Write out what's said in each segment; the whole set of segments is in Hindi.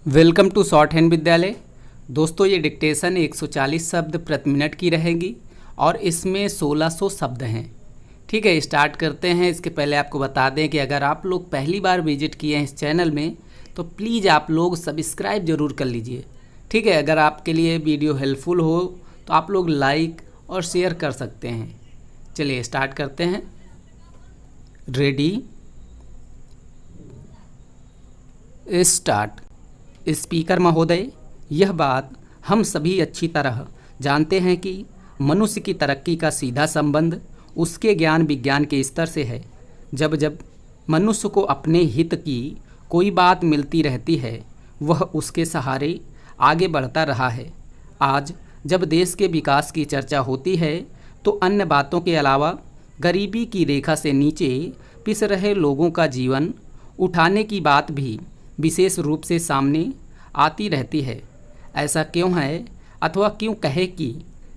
वेलकम टू शॉर्ट हैंड विद्यालय। दोस्तों, ये डिक्टेशन 140 शब्द प्रति मिनट की रहेगी और इसमें 1600 शब्द हैं। ठीक है, स्टार्ट करते हैं। इसके पहले आपको बता दें कि अगर आप लोग पहली बार विजिट किए हैं इस चैनल में तो प्लीज़ आप लोग सब्सक्राइब ज़रूर कर लीजिए। ठीक है, अगर आपके लिए वीडियो हेल्पफुल हो तो आप लोग लाइक और शेयर कर सकते हैं। चलिए स्टार्ट करते हैं। Ready, start. स्पीकर महोदय, यह बात हम सभी अच्छी तरह जानते हैं कि मनुष्य की तरक्की का सीधा संबंध उसके ज्ञान विज्ञान के स्तर से है। जब जब मनुष्य को अपने हित की कोई बात मिलती रहती है वह उसके सहारे आगे बढ़ता रहा है। आज जब देश के विकास की चर्चा होती है तो अन्य बातों के अलावा गरीबी की रेखा से नीचे पिस रहे लोगों का जीवन उठाने की बात भी विशेष रूप से सामने आती रहती है। ऐसा क्यों है, अथवा क्यों कहे कि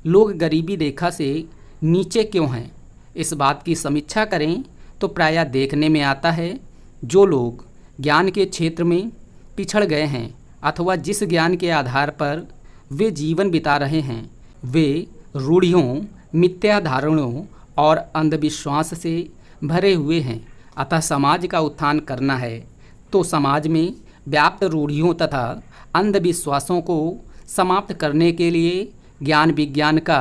लोग गरीबी रेखा से नीचे क्यों हैं? इस बात की समीक्षा करें तो प्रायः देखने में आता है जो लोग ज्ञान के क्षेत्र में पिछड़ गए हैं अथवा जिस ज्ञान के आधार पर वे जीवन बिता रहे हैं वे रूढ़ियों, मिथ्या धारणाओं और अंधविश्वास से भरे हुए हैं। अतः समाज का उत्थान करना है तो समाज में व्याप्त रूढ़ियों तथा अंधविश्वासों को समाप्त करने के लिए ज्ञान विज्ञान का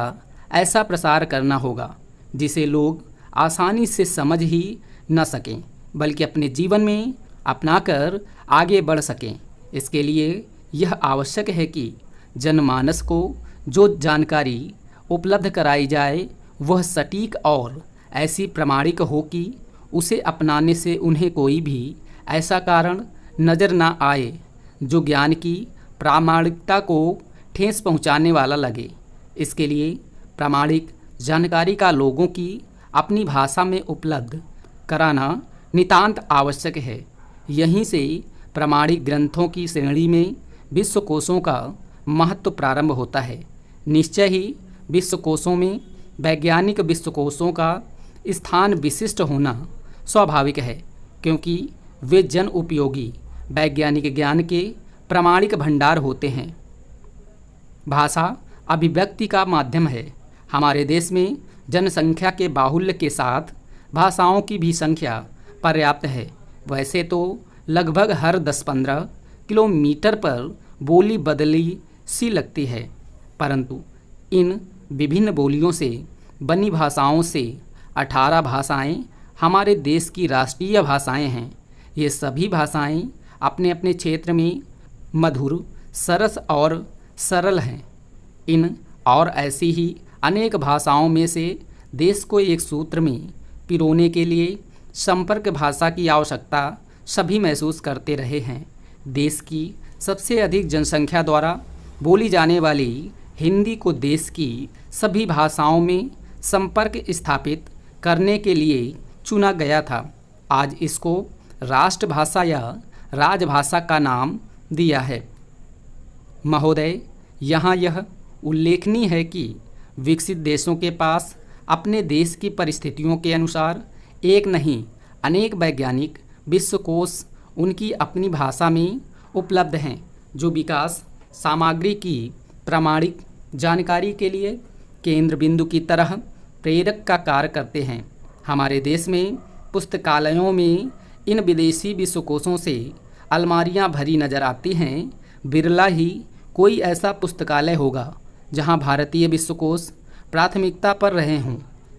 ऐसा प्रसार करना होगा जिसे लोग आसानी से समझ ही न सकें बल्कि अपने जीवन में अपनाकर आगे बढ़ सकें। इसके लिए यह आवश्यक है कि जनमानस को जो जानकारी उपलब्ध कराई जाए वह सटीक और ऐसी प्रामाणिक हो कि उसे अपनाने से उन्हें कोई भी ऐसा कारण नज़र न आए जो ज्ञान की प्रामाणिकता को ठेस पहुंचाने वाला लगे। इसके लिए प्रामाणिक जानकारी का लोगों की अपनी भाषा में उपलब्ध कराना नितांत आवश्यक है। यहीं से प्रामाणिक ग्रंथों की श्रेणी में विश्वकोशों का महत्व प्रारंभ होता है। निश्चय ही विश्वकोशों में वैज्ञानिक विश्वकोशों का स्थान विशिष्ट होना स्वाभाविक है, क्योंकि वे जन उपयोगी वैज्ञानिक ज्ञान के प्रामाणिक भंडार होते हैं। भाषा अभिव्यक्ति का माध्यम है। हमारे देश में जनसंख्या के बाहुल्य के साथ भाषाओं की भी संख्या पर्याप्त है। वैसे तो लगभग हर 10-15 किलोमीटर पर बोली बदली सी लगती है, परंतु इन विभिन्न बोलियों से बनी भाषाओं से 18 भाषाएं हमारे देश की राष्ट्रीय भाषाएं हैं। ये सभी भाषाएं अपने अपने क्षेत्र में मधुर, सरस और सरल हैं। इन और ऐसी ही अनेक भाषाओं में से देश को एक सूत्र में पिरोने के लिए संपर्क भाषा की आवश्यकता सभी महसूस करते रहे हैं। देश की सबसे अधिक जनसंख्या द्वारा बोली जाने वाली हिंदी को देश की सभी भाषाओं में संपर्क स्थापित करने के लिए चुना गया था। आज इसको राष्ट्रभाषा या राजभाषा का नाम दिया है। महोदय, यहाँ यह उल्लेखनीय है कि विकसित देशों के पास अपने देश की परिस्थितियों के अनुसार एक नहीं अनेक वैज्ञानिक विश्वकोश उनकी अपनी भाषा में उपलब्ध हैं, जो विकास सामग्री की प्रामाणिक जानकारी के लिए केंद्र बिंदु की तरह प्रेरक का कार्य करते हैं। हमारे देश में पुस्तकालयों में इन विदेशी विश्वकोशों से अलमारियां भरी नज़र आती हैं। बिरला ही कोई ऐसा पुस्तकालय होगा जहां भारतीय विश्वकोश प्राथमिकता पर रहे हों।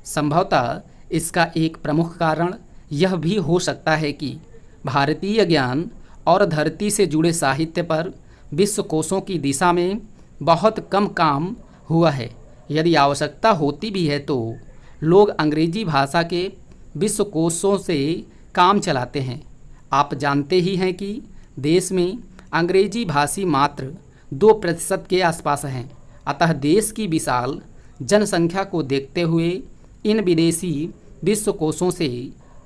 संभवतः इसका एक प्रमुख कारण यह भी हो सकता है कि भारतीय ज्ञान और धरती से जुड़े साहित्य पर विश्वकोशों की दिशा में बहुत कम काम हुआ है। यदि आवश्यकता होती भी है तो लोग अंग्रेजी भाषा के विश्वकोशों से काम चलाते हैं। आप जानते ही हैं कि देश में अंग्रेजी भाषी मात्र 2% के आसपास हैं। अतः देश की विशाल जनसंख्या को देखते हुए इन विदेशी विश्वकोशों से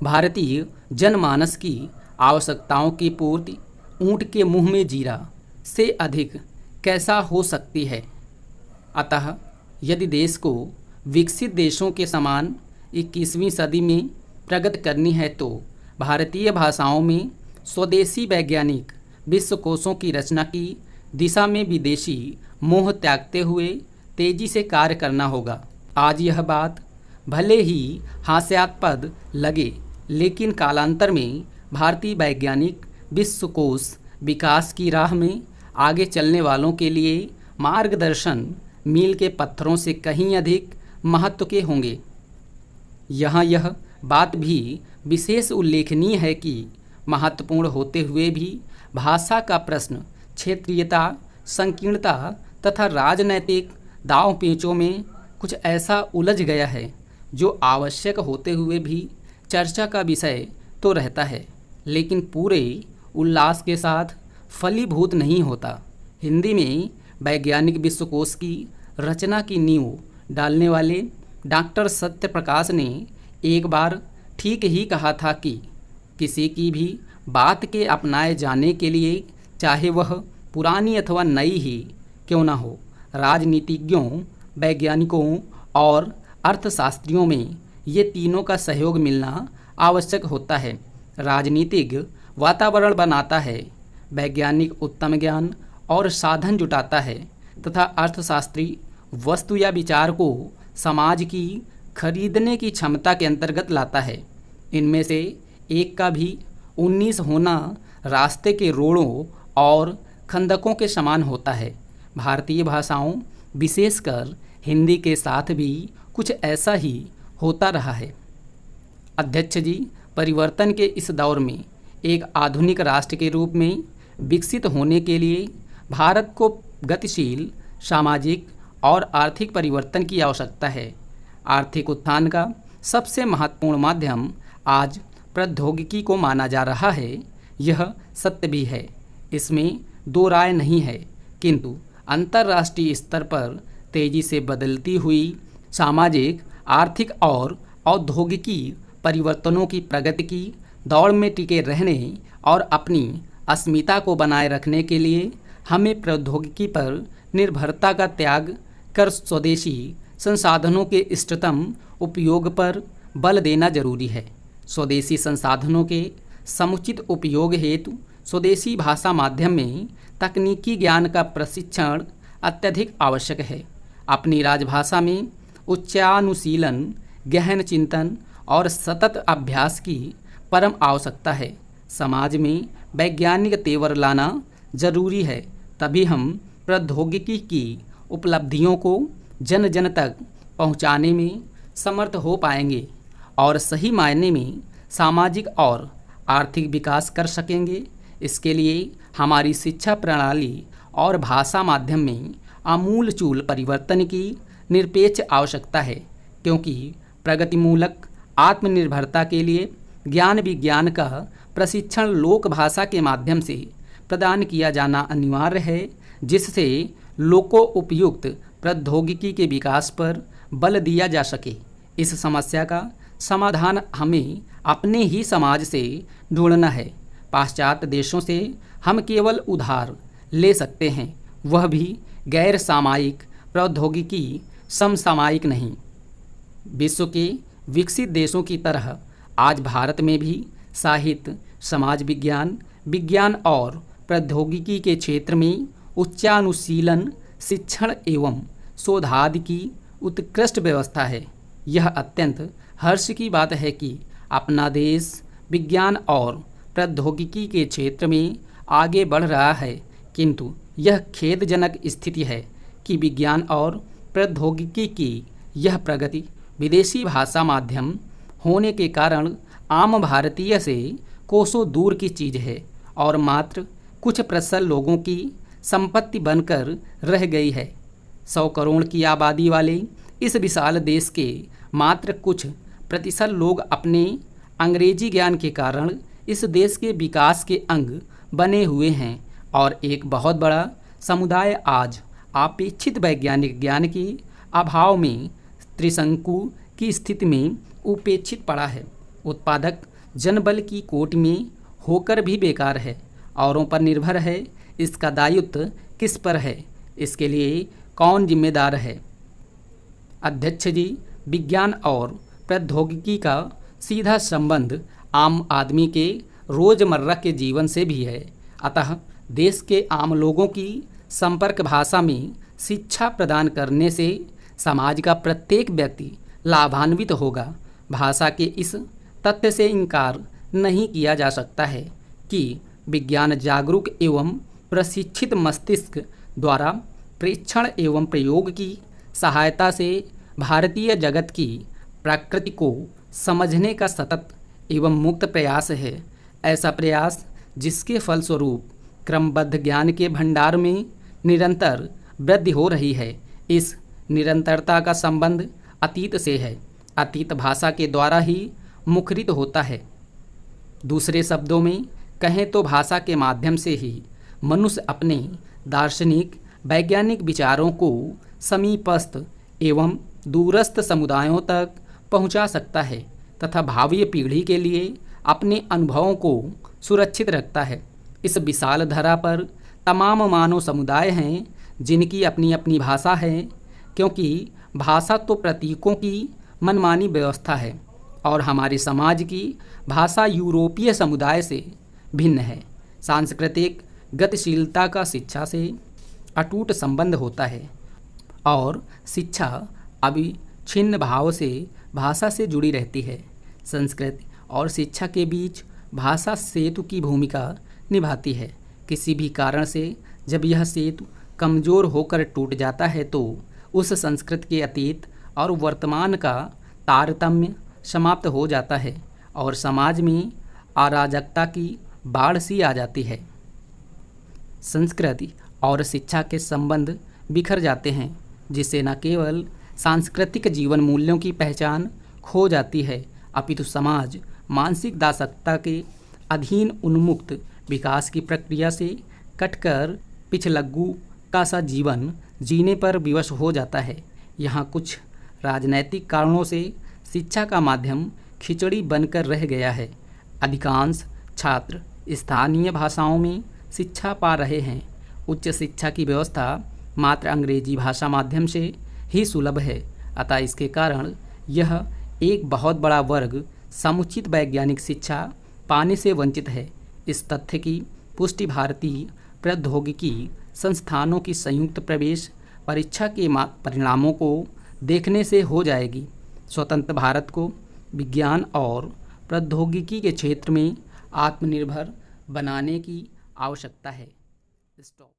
भारतीय जनमानस की आवश्यकताओं की पूर्ति ऊँट के मुंह में जीरा से अधिक कैसा हो सकती है। अतः यदि देश को विकसित देशों के समान 21वीं सदी में प्रगति करनी है तो भारतीय भाषाओं में स्वदेशी वैज्ञानिक विश्वकोशों की रचना की दिशा में विदेशी मोह त्यागते हुए तेजी से कार्य करना होगा। आज यह बात भले ही हास्यास्पद लगे, लेकिन कालांतर में भारतीय वैज्ञानिक विश्वकोश विकास की राह में आगे चलने वालों के लिए मार्गदर्शन मील के पत्थरों से कहीं अधिक महत्व के होंगे। यहाँ यह बात भी विशेष उल्लेखनीय है कि महत्वपूर्ण होते हुए भी भाषा का प्रश्न क्षेत्रीयता, संकीर्णता तथा राजनैतिक दांव पेचों में कुछ ऐसा उलझ गया है जो आवश्यक होते हुए भी चर्चा का विषय तो रहता है, लेकिन पूरे उल्लास के साथ फलीभूत नहीं होता। हिंदी में वैज्ञानिक विश्वकोश की रचना की नींव डालने वाले डॉक्टर सत्यप्रकाश ने एक बार ठीक ही कहा था कि किसी की भी बात के अपनाए जाने के लिए, चाहे वह पुरानी अथवा नई ही क्यों न हो, राजनीतिज्ञों, वैज्ञानिकों और अर्थशास्त्रियों में ये तीनों का सहयोग मिलना आवश्यक होता है। राजनीतिज्ञ वातावरण बनाता है, वैज्ञानिक उत्तम ज्ञान और साधन जुटाता है तथा अर्थशास्त्री वस्तु या विचार को समाज की खरीदने की क्षमता के अंतर्गत लाता है। इनमें से एक का भी 19 होना रास्ते के रोड़ों और खंदकों के समान होता है। भारतीय भाषाओं, विशेषकर हिंदी के साथ भी कुछ ऐसा ही होता रहा है। अध्यक्ष जी, परिवर्तन के इस दौर में एक आधुनिक राष्ट्र के रूप में विकसित होने के लिए भारत को गतिशील सामाजिक और आर्थिक परिवर्तन की आवश्यकता है। आर्थिक उत्थान का सबसे महत्वपूर्ण माध्यम आज प्रौद्योगिकी को माना जा रहा है। यह सत्य भी है, इसमें दो राय नहीं है, किंतु अंतर्राष्ट्रीय स्तर पर तेजी से बदलती हुई सामाजिक, आर्थिक और औद्योगिकी परिवर्तनों की प्रगति की दौड़ में टिके रहने और अपनी अस्मिता को बनाए रखने के लिए हमें प्रौद्योगिकी पर निर्भरता का त्याग कर स्वदेशी संसाधनों के इष्टतम उपयोग पर बल देना जरूरी है। स्वदेशी संसाधनों के समुचित उपयोग हेतु स्वदेशी भाषा माध्यम में तकनीकी ज्ञान का प्रशिक्षण अत्यधिक आवश्यक है। अपनी राजभाषा में उच्चानुशीलन, गहन चिंतन और सतत अभ्यास की परम आवश्यकता है। समाज में वैज्ञानिक तेवर लाना जरूरी है, तभी हम प्रौद्योगिकी की उपलब्धियों को जन जन तक पहुंचाने में समर्थ हो पाएंगे और सही मायने में सामाजिक और आर्थिक विकास कर सकेंगे। इसके लिए हमारी शिक्षा प्रणाली और भाषा माध्यम में आमूलचूल परिवर्तन की निरपेक्ष आवश्यकता है, क्योंकि प्रगतिमूलक आत्मनिर्भरता के लिए ज्ञान विज्ञान का प्रशिक्षण लोक भाषा के माध्यम से प्रदान किया जाना अनिवार्य है, जिससे लोकोपयुक्त प्रौद्योगिकी के विकास पर बल दिया जा सके। इस समस्या का समाधान हमें अपने ही समाज से ढूंढना है। पाश्चात्य देशों से हम केवल उधार ले सकते हैं, वह भी गैर सामायिक प्रौद्योगिकी, समसामयिक नहीं। विश्व के विकसित देशों की तरह आज भारत में भी साहित्य, समाज विज्ञान, विज्ञान और प्रौद्योगिकी के क्षेत्र में उच्चानुशीलन, शिक्षण एवं शोधादि की उत्कृष्ट व्यवस्था है। यह अत्यंत हर्ष की बात है कि अपना देश विज्ञान और प्रौद्योगिकी के क्षेत्र में आगे बढ़ रहा है, किंतु यह खेदजनक स्थिति है कि विज्ञान और प्रौद्योगिकी की यह प्रगति विदेशी भाषा माध्यम होने के कारण आम भारतीय से कोसों दूर की चीज़ है और मात्र कुछ प्रसन्न लोगों की संपत्ति बनकर रह गई है। 100 करोड़ की आबादी वाले इस विशाल देश के मात्र कुछ प्रतिशत लोग अपने अंग्रेजी ज्ञान के कारण इस देश के विकास के अंग बने हुए हैं और एक बहुत बड़ा समुदाय आज अपेक्षित वैज्ञानिक ज्ञान के अभाव में त्रिशंकु की स्थिति में उपेक्षित पड़ा है। उत्पादक जनबल की कोटि में होकर भी बेकार है, औरों पर निर्भर है। इसका दायित्व किस पर है? इसके लिए कौन जिम्मेदार है? अध्यक्ष जी, विज्ञान और प्रौद्योगिकी का सीधा संबंध आम आदमी के रोज़मर्रा के जीवन से भी है, अतः देश के आम लोगों की संपर्क भाषा में शिक्षा प्रदान करने से समाज का प्रत्येक व्यक्ति लाभान्वित होगा। भाषा के इस तथ्य से इनकार नहीं किया जा सकता है कि विज्ञान जागरूक एवं प्रशिक्षित मस्तिष्क द्वारा प्रेक्षण एवं प्रयोग की सहायता से भारतीय जगत की प्रकृति को समझने का सतत एवं मुक्त प्रयास है। ऐसा प्रयास जिसके फलस्वरूप क्रमबद्ध ज्ञान के भंडार में निरंतर वृद्धि हो रही है। इस निरंतरता का संबंध अतीत से है। अतीत भाषा के द्वारा ही मुखरित होता है। दूसरे शब्दों में कहें तो भाषा के माध्यम से ही मनुष्य अपने दार्शनिक वैज्ञानिक विचारों को समीपस्थ एवं दूरस्थ समुदायों तक पहुंचा सकता है तथा भावी पीढ़ी के लिए अपने अनुभवों को सुरक्षित रखता है। इस विशाल धरा पर तमाम मानव समुदाय हैं जिनकी अपनी अपनी भाषा है, क्योंकि भाषा तो प्रतीकों की मनमानी व्यवस्था है और हमारे समाज की भाषा यूरोपीय समुदाय से भिन्न है। सांस्कृतिक गतिशीलता का शिक्षा से अटूट संबंध होता है और शिक्षा अविच्छिन्न भाव से भाषा से जुड़ी रहती है। संस्कृति और शिक्षा के बीच भाषा सेतु की भूमिका निभाती है। किसी भी कारण से जब यह सेतु कमज़ोर होकर टूट जाता है तो उस संस्कृति के अतीत और वर्तमान का तारतम्य समाप्त हो जाता है और समाज में अराजकता की बाढ़ सी आ जाती है। संस्कृति और शिक्षा के संबंध बिखर जाते हैं, जिससे न केवल सांस्कृतिक जीवन मूल्यों की पहचान खो जाती है अपितु समाज मानसिक दासता के अधीन उन्मुक्त विकास की प्रक्रिया से कटकर पिछलग्गू का सा जीवन जीने पर विवश हो जाता है। यहाँ कुछ राजनैतिक कारणों से शिक्षा का माध्यम खिचड़ी बनकर रह गया है। अधिकांश छात्र स्थानीय भाषाओं में शिक्षा पा रहे हैं। उच्च शिक्षा की व्यवस्था मात्र अंग्रेजी भाषा माध्यम से ही सुलभ है। अतः इसके कारण यह एक बहुत बड़ा वर्ग समुचित वैज्ञानिक शिक्षा पाने से वंचित है। इस तथ्य की पुष्टि भारतीय प्रौद्योगिकी संस्थानों की संयुक्त प्रवेश परीक्षा के परिणामों को देखने से हो जाएगी। स्वतंत्र भारत को विज्ञान और प्रौद्योगिकी के क्षेत्र में आत्मनिर्भर बनाने की आवश्यकता है। स्टॉप।